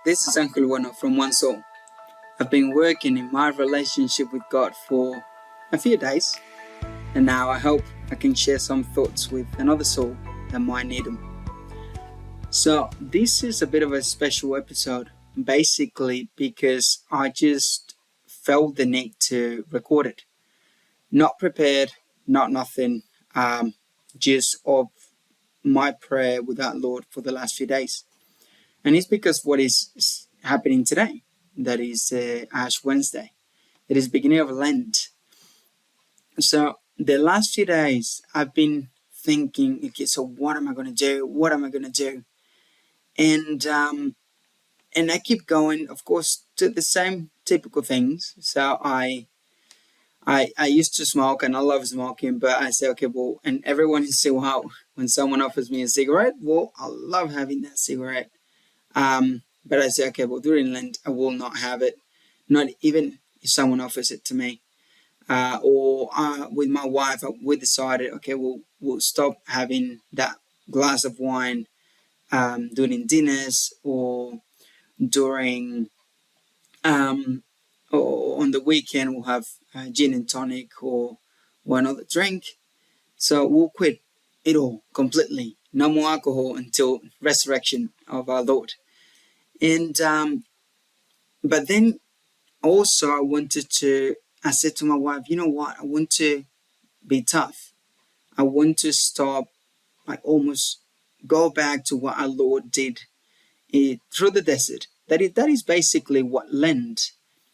This is Uncle Wano from One Soul. I've been working in my relationship with God for a few days, and now I hope I can share some thoughts with another soul that might need them. So this is a bit of a special episode, basically because I just felt the need to record it. Not prepared, not nothing, just of my prayer with our Lord for the last few days. And it's because what is happening today, that is Ash Wednesday. It is beginning of Lent. So the last few days I've been thinking, okay, so what am I going to do? What am I going to do? And I keep going, of course, to the same typical things. So I used to smoke and I love smoking, but I say, okay, well, and everyone is so how when someone offers me a cigarette, well, I love having that cigarette. But I say, okay, well, during Lent, I will not have it, not even if someone offers it to me. Or with my wife, we decided, okay, we'll stop having that glass of wine during dinners or during, or on the weekend, we'll have gin and tonic or another drink. So we'll quit it all completely. No more alcohol until resurrection of our Lord. And but then also I said to my wife, you know what, I want to be tough. I want to stop, like almost go back to what our Lord did through the desert. That is basically what Lent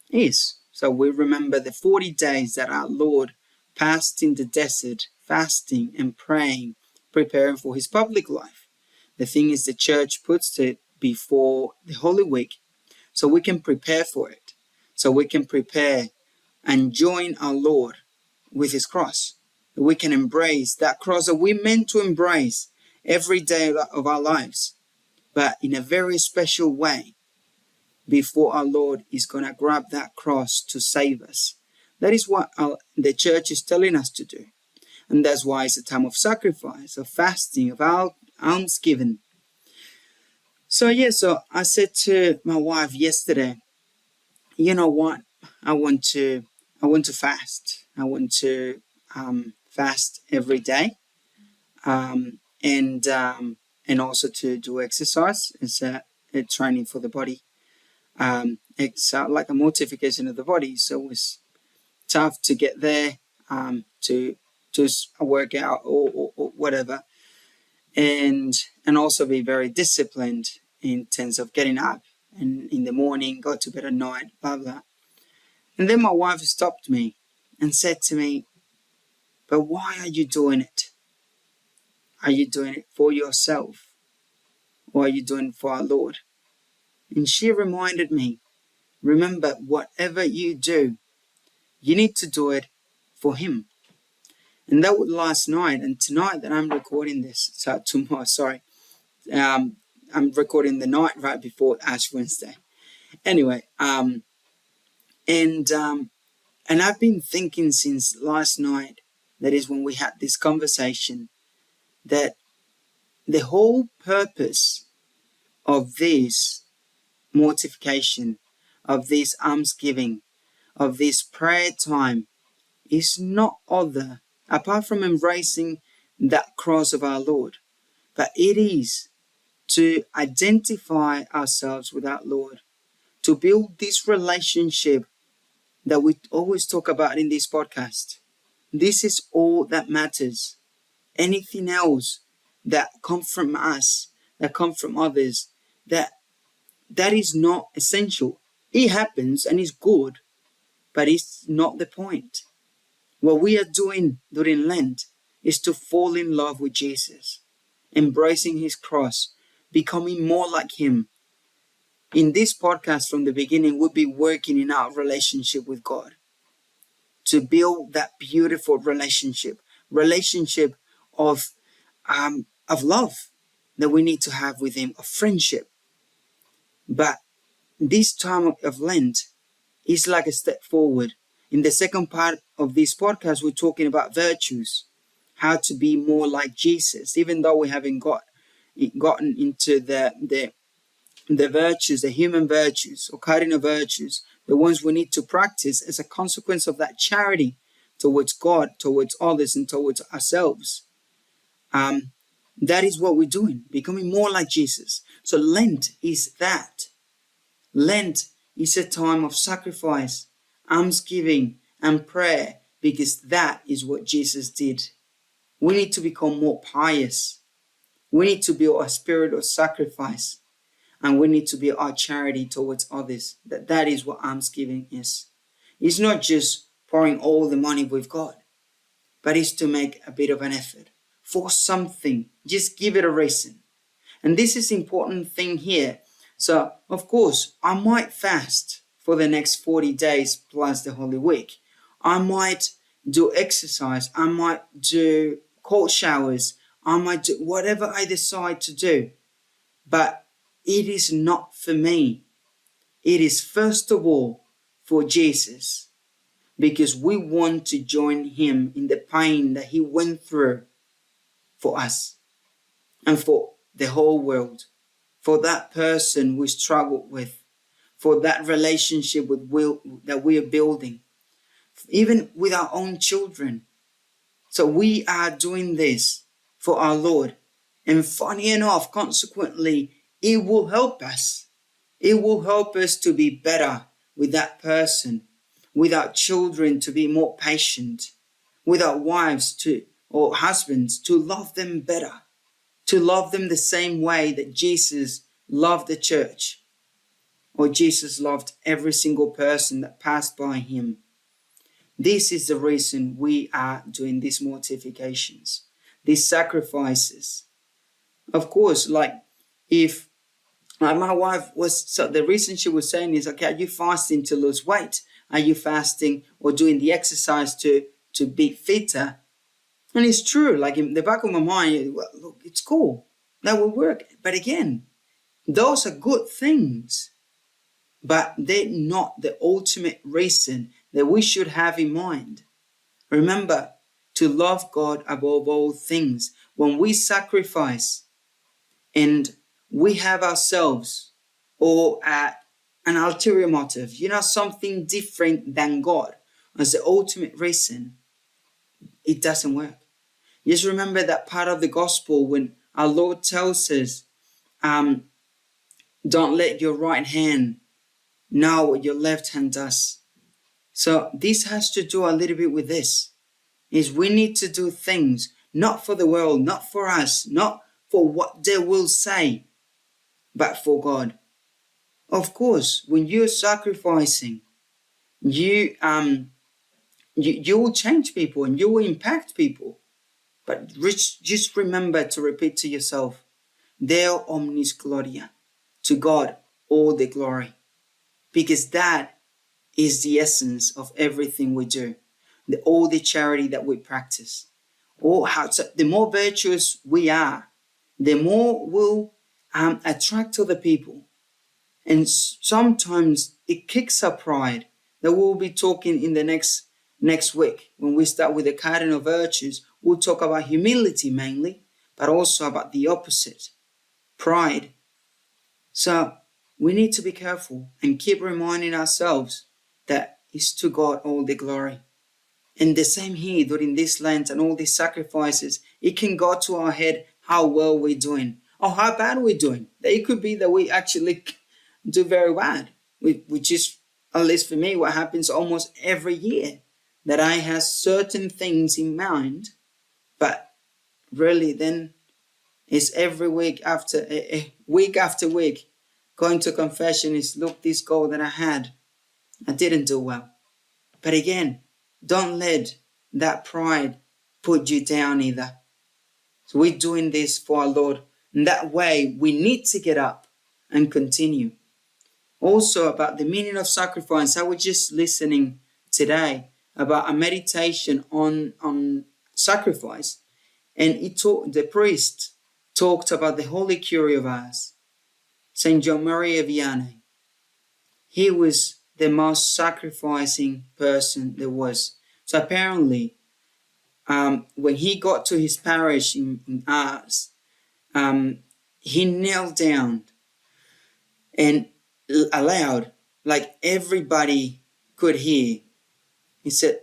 is. So we remember the 40 days that our Lord passed in the desert, fasting and praying, preparing for his public life. The thing is, the church puts it before the Holy Week so we can prepare for it. So we can prepare and join our Lord with his cross. We can embrace that cross that we're meant to embrace every day of our lives, but in a very special way before our Lord is going to grab that cross to save us. That is what the church is telling us to do. And that's why it's a time of sacrifice, of fasting, of almsgiving. So I said to my wife yesterday, you know what? I want to fast. I want to fast every day, and also to do exercise. It's a training for the body. It's like a mortification of the body. So it's tough to get there, to just work out or whatever, and also be very disciplined in terms of getting up and in the morning, go to bed at night, blah blah. And then my wife stopped me and said to me, but why are you doing it? Are you doing it for yourself? Or are you doing it for our Lord? And she reminded me, remember, whatever you do, you need to do it for him. And that was last night. And tonight that I'm recording this, I'm recording the night right before Ash Wednesday. Anyway, and I've been thinking since last night, that is when we had this conversation, that the whole purpose of this mortification, of this almsgiving, of this prayer time is not other, apart from embracing that cross of our Lord, but it is to identify ourselves with our Lord, to build this relationship that we always talk about in this podcast. This is all that matters. Anything else that comes from us, that comes from others, that is not essential. It happens and it's good, but it's not the point. What we are doing during Lent is to fall in love with Jesus, embracing his cross, becoming more like him. In this podcast from the beginning, we'll be working in our relationship with God to build that beautiful relationship of love that we need to have with him, of friendship. But this time of Lent is like a step forward. In the second part of this podcast, we're talking about virtues, how to be more like Jesus, even though we haven't gotten into the the virtues, the human virtues or cardinal virtues, the ones we need to practice as a consequence of that charity towards God, towards others, and towards ourselves. That is what we're doing, becoming more like Jesus. So Lent is that. Lent is a time of sacrifice, almsgiving, and prayer, because that is what Jesus did. We need to become more pious. We need to build a spirit of sacrifice, and we need to build our charity towards others. That is what almsgiving is. It's not just pouring all the money we've got, but it's to make a bit of an effort for something. Just give it a reason. And this is the important thing here. So, of course, I might fast for the next 40 days plus the Holy Week. I might do exercise. I might do cold showers. I might do whatever I decide to do. But it is not for me. It is first of all for Jesus, because we want to join him in the pain that he went through for us and for the whole world, for that person we struggled with, for that relationship with will that we are building, even with our own children. So we are doing this for our Lord. And funny enough, consequently, it will help us. It will help us to be better with that person, with our children to be more patient, with our wives or husbands to love them better, to love them the same way that Jesus loved the church, or Jesus loved every single person that passed by him. This is the reason we are doing these mortifications, these sacrifices. Of course, if my wife the reason she was saying is, okay, are you fasting to lose weight? Are you fasting or doing the exercise to be fitter? And it's true, like in the back of my mind, well, look, it's cool. That will work. But again, those are good things, but they're not the ultimate reason that we should have in mind. Remember to love God above all things. When we sacrifice and we have ourselves or an ulterior motive, something different than God as the ultimate reason, it doesn't work. Just remember that part of the gospel when our Lord tells us, don't let your right hand know what your left hand does. So this has to do a little bit with this, is we need to do things not for the world, not for us, not for what they will say, but for God. Of course, when you're sacrificing, you will change people and you will impact people. But just remember to repeat to yourself, Deo omnis gloria, to God all the glory. Because that is the essence of everything we do, all the charity that we practice. The more virtuous we are, the more we'll attract other people. And sometimes it kicks our pride, that we'll be talking in the next week. When we start with the cardinal virtues, we'll talk about humility mainly, but also about the opposite, pride. So we need to be careful and keep reminding ourselves that it's to God all the glory. And the same here during this Lent and all these sacrifices, it can go to our head how well we're doing or how bad we're doing. It could be that we actually do very bad, which is, at least for me, what happens almost every year, that I have certain things in mind, but really then it's every week after week going to confession is, look, this goal that I didn't do well. But again, don't let that pride put you down either. So we're doing this for our Lord. And that way we need to get up and continue. Also about the meaning of sacrifice, I was just listening today about a meditation on sacrifice. And the priest talked about the Holy Curiovas, St. John Maria Vianney. He was the most sacrificing person there was. So apparently, when he got to his parish in Ars, he knelt down and aloud, like everybody could hear, he said,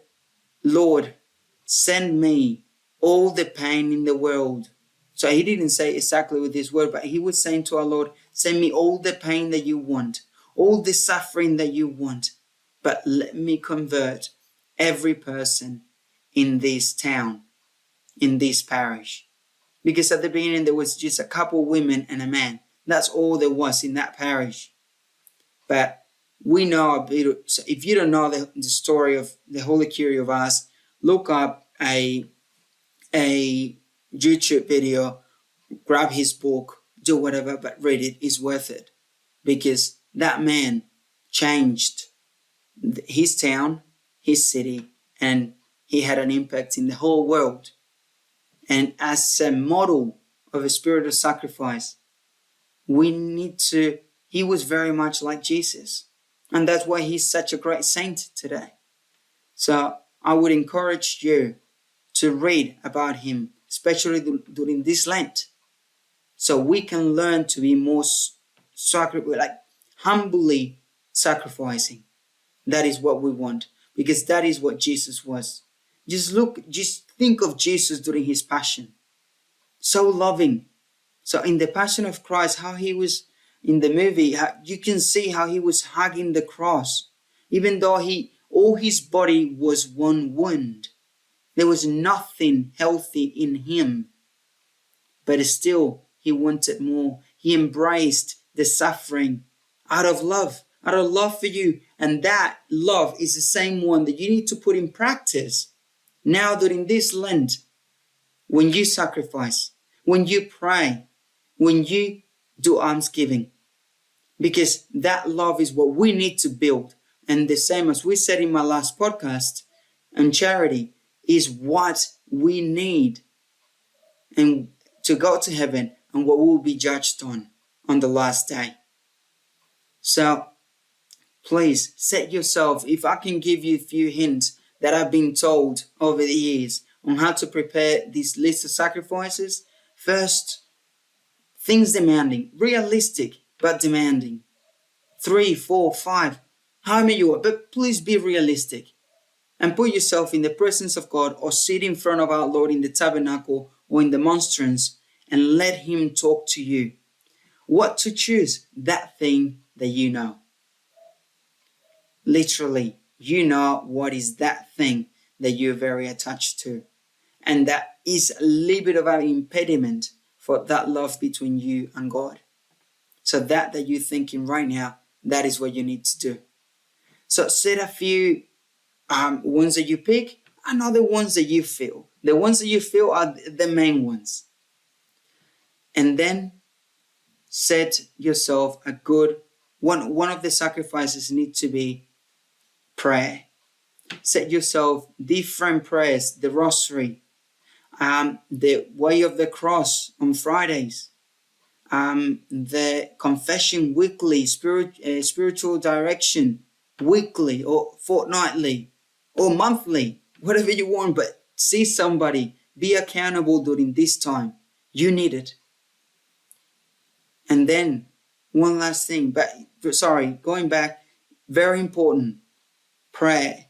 Lord, send me all the pain in the world. So he didn't say exactly with this word, but he was saying to our Lord, send me all the pain that you want, all the suffering that you want, but let me convert every person in this town, in this parish. Because at the beginning there was just a couple women and a man. That's all there was in that parish. But we know a bit. So if you don't know the story of the Holy Curie of Ars, look up a YouTube video, grab his book, do whatever, but read it. It's worth it, because that man changed his town, his city, and he had an impact in the whole world. And as a model of a spirit of sacrifice, we need to, he was very much like Jesus. And that's why he's such a great saint today. So I would encourage you to read about him, especially during this Lent, so we can learn to be more humbly sacrificing. That is what we want, because that is what Jesus was. Just think of Jesus during his passion. So loving. So in the Passion of Christ, how he was in the movie, you can see how he was hugging the cross, even though all his body was one wound. There was nothing healthy in him, but still he wanted more. He embraced the suffering out of love for you. And that love is the same one that you need to put in practice now during this Lent. When you sacrifice, when you pray, when you do almsgiving, because that love is what we need to build. And the same as we said in my last podcast, and charity is what we need and to go to heaven, and what we will be judged on the last day. So please set yourself, if I can give you a few hints that I've been told over the years on how to prepare this list of sacrifices. First, things demanding, realistic but demanding. 3, 4, 5, how many you want, but please be realistic. And put yourself in the presence of God, or sit in front of our Lord in the tabernacle or in the monstrance, and let him talk to you. What to choose? That thing that you know. Literally, you know what is that thing that you're very attached to. And that is a little bit of an impediment for that love between you and God. So that you're thinking right now, that is what you need to do. So set a few ones that you pick, and other ones that you feel. The ones that you feel are the main ones. And then set yourself a good one. One of the sacrifices need to be prayer. Set yourself different prayers, the rosary, the way of the cross on Fridays, the confession weekly, spiritual direction weekly or fortnightly or monthly, whatever you want, but see somebody, be accountable during this time. You need it. And then one last thing, going back, very important, prayer.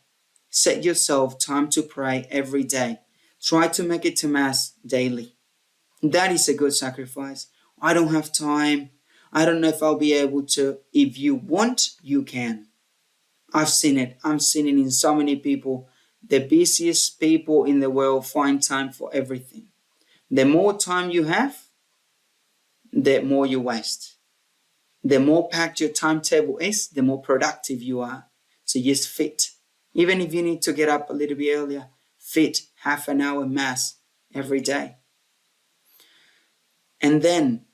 Set yourself time to pray every day. Try to make it to Mass daily. That is a good sacrifice. I don't have time. I don't know if I'll be able to. If you want, you can. I've seen it. I'm seeing it in so many people. The busiest people in the world find time for everything. The more time you have, the more you waste. The more packed your timetable is, the more productive you are. So just fit. Even if you need to get up a little bit earlier, fit half an hour Mass every day. And then,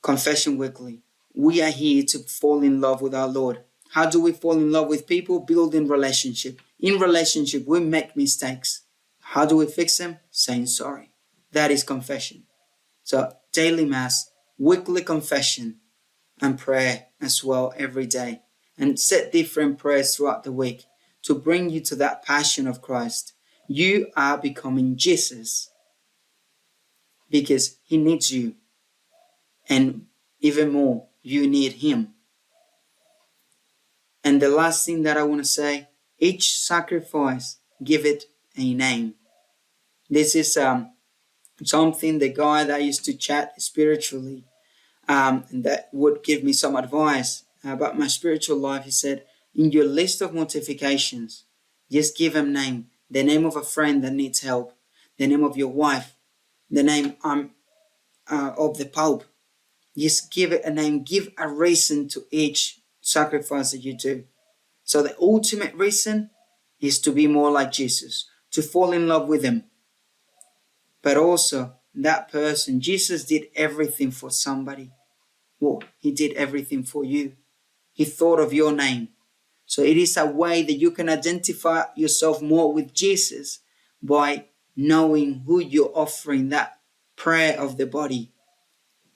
confession weekly. We are here to fall in love with our Lord. How do we fall in love with people? Building relationship. In relationship, we make mistakes. How do we fix them? Saying sorry. That is confession. So, daily Mass, weekly confession, and prayer as well every day. And set different prayers throughout the week to bring you to that passion of Christ. You are becoming Jesus because he needs you. And even more, you need Him. And the last thing that I want to say, each sacrifice, give it a name. This is something the guy that I used to chat spiritually, and that would give me some advice about my spiritual life. He said, in your list of mortifications, just give a name. The name of a friend that needs help, the name of your wife, the name of the Pope. Just give it a name. Give a reason to each sacrifice that you do. So the ultimate reason is to be more like Jesus, to fall in love with Him. But also that person, Jesus did everything for somebody. Well, He did everything for you. He thought of your name. So it is a way that you can identify yourself more with Jesus by knowing who you're offering that prayer of the body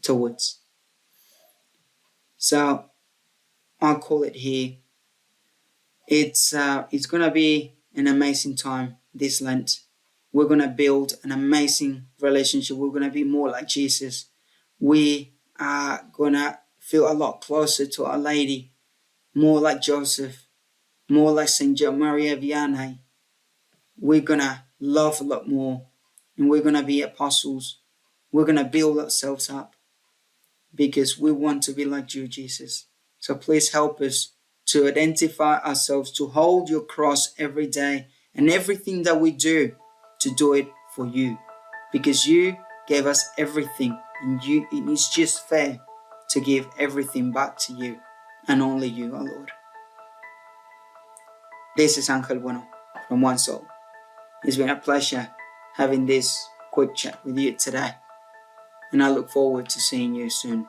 towards. So I'll call it here. It's going to be an amazing time this Lent. We're going to build an amazing relationship. We're going to be more like Jesus. We are going to feel a lot closer to Our Lady, more like Joseph, more like St. Maria Vianney. We're going to love a lot more, and we're going to be apostles. We're going to build ourselves up because we want to be like you, Jesus. So please help us to identify ourselves, to hold your cross every day, and everything that we do, to do it for you. Because you gave us everything, and it is just fair to give everything back to you, and only you, our Lord. This is Angel Bueno from One Soul. It's been a pleasure having this quick chat with you today, and I look forward to seeing you soon.